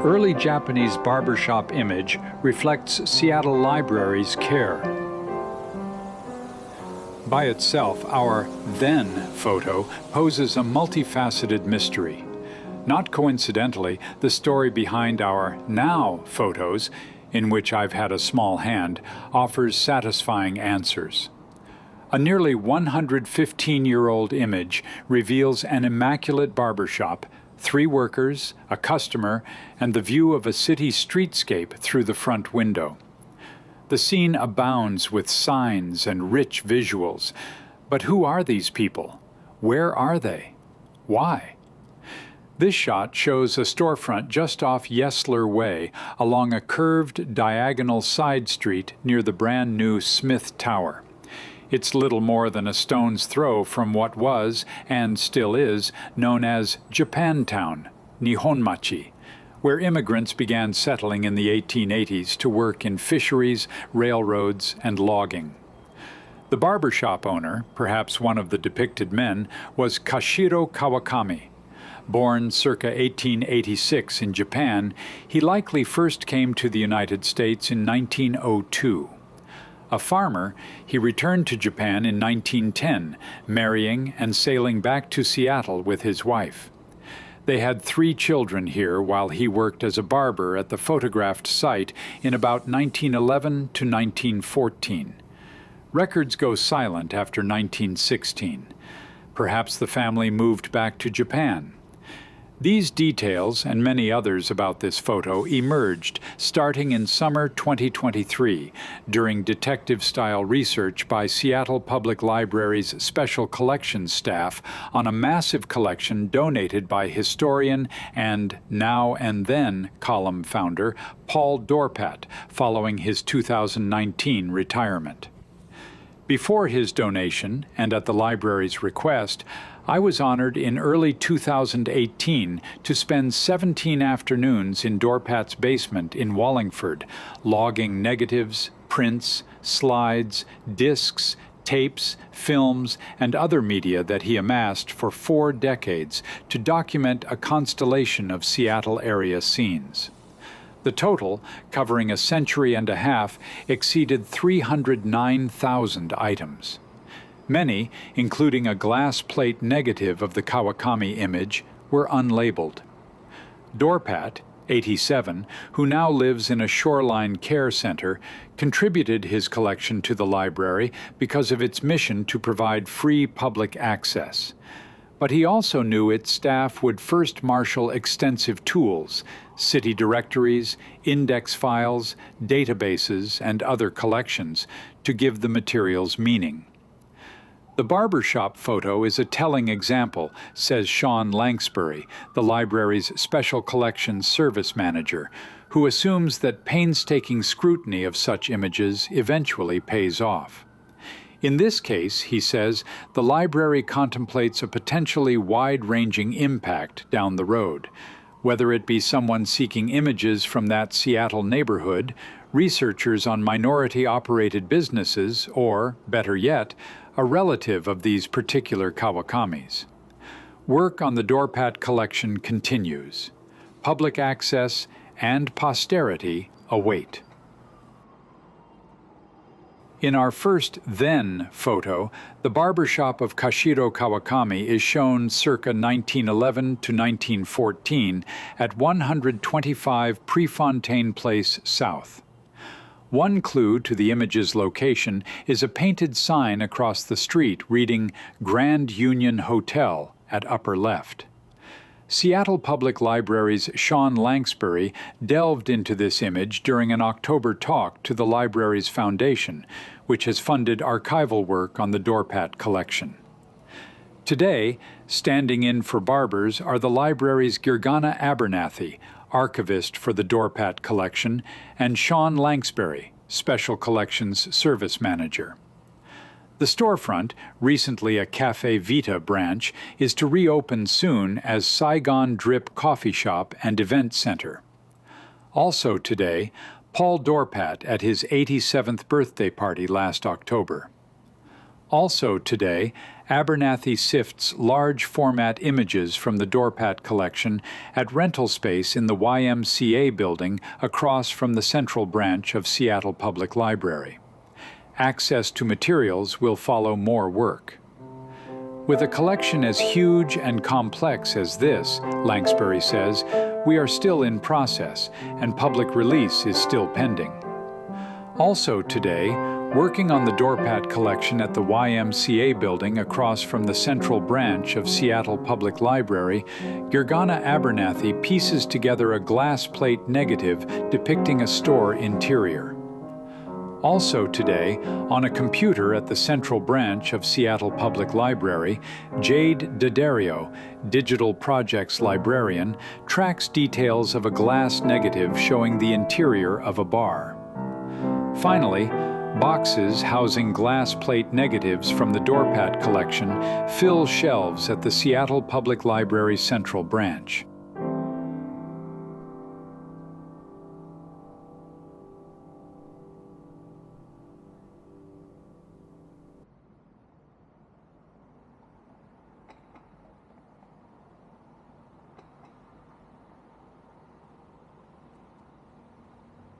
early Japanese barbershop image reflects Seattle Library's care. By itself, our then photo poses a multifaceted mystery. Not coincidentally, the story behind our now photos, in which I've had a small hand, offers satisfying answers. A nearly 115-year-old image reveals an immaculate barbershop, 3 workers, a customer, and the view of a city streetscape through the front window. The scene abounds with signs and rich visuals. But who are these people? Where are they? Why? This shot shows a storefront just off Yesler Way along a curved diagonal side street near the brand new Smith Tower. It's little more than a stone's throw from what was, and still is, known as Japantown, Nihonmachi, where immigrants began settling in the 1880s to work in fisheries, railroads, and logging. The barbershop owner, perhaps one of the depicted men, was Kashiro Kawakami. Born circa 1886 in Japan, he likely first came to the United States in 1902. A farmer, he returned to Japan in 1910, marrying and sailing back to Seattle with his wife. They had 3 children here while he worked as a barber at the photographed site in about 1911 to 1914. Records go silent after 1916. Perhaps the family moved back to Japan. These details and many others about this photo emerged starting in summer 2023 during detective-style research by Seattle Public Library's Special Collections staff on a massive collection donated by historian and Now and Then column founder Paul Dorpat following his 2019 retirement. Before his donation, and at the library's request, I was honored in early 2018 to spend 17 afternoons in Dorpat's basement in Wallingford, logging negatives, prints, slides, discs, tapes, films, and other media that he amassed for 4 decades to document a constellation of Seattle area scenes. The total, covering a century and a half, exceeded 309,000 items. Many, including a glass plate negative of the Kawakami image, were unlabeled. Dorpat, 87, who now lives in a shoreline care center, contributed his collection to the library because of its mission to provide free public access. But he also knew its staff would first marshal extensive tools, city directories, index files, databases, and other collections to give the materials meaning. The barbershop photo is a telling example, says Sean Langsbury, the library's Special Collections Service Manager, who assumes that painstaking scrutiny of such images eventually pays off. In this case, he says, the library contemplates a potentially wide-ranging impact down the road, whether it be someone seeking images from that Seattle neighborhood, researchers on minority-operated businesses, or, better yet, a relative of these particular Kawakamis. Work on the Dorpat collection continues. Public access and posterity await. In our first then photo, the barbershop of Kashiro Kawakami is shown circa 1911 to 1914 at 125 Prefontaine Place South. One clue to the image's location is a painted sign across the street reading Grand Union Hotel at upper left. Seattle Public Library's Sean Langsbury delved into this image during an October talk to the library's foundation, which has funded archival work on the Dorpat collection. Today, standing in for barbers are the library's Girgana Abernathy, archivist for the Dorpat collection, and Sean Langsbury, Special Collections Service Manager. The storefront, recently a Cafe Vita branch, is to reopen soon as Saigon Drip Coffee Shop and Event Center. Also today, Paul Dorpat at his 87th birthday party last October. Also today, Abernathy sifts large format images from the Dorpat collection at rental space in the YMCA building across from the central branch of Seattle Public Library. Access to materials will follow more work. With a collection as huge and complex as this, Lanksbury says, we are still in process, and public release is still pending. Also today, working on the Dorpat collection at the YMCA building across from the central branch of Seattle Public Library, Gergana Abernathy pieces together a glass plate negative depicting a store interior. Also today, on a computer at the central branch of Seattle Public Library, Jade D'Addario, Digital Projects librarian, tracks details of a glass negative showing the interior of a bar. Finally, boxes housing glass plate negatives from the Dorpat collection fill shelves at the Seattle Public Library Central Branch.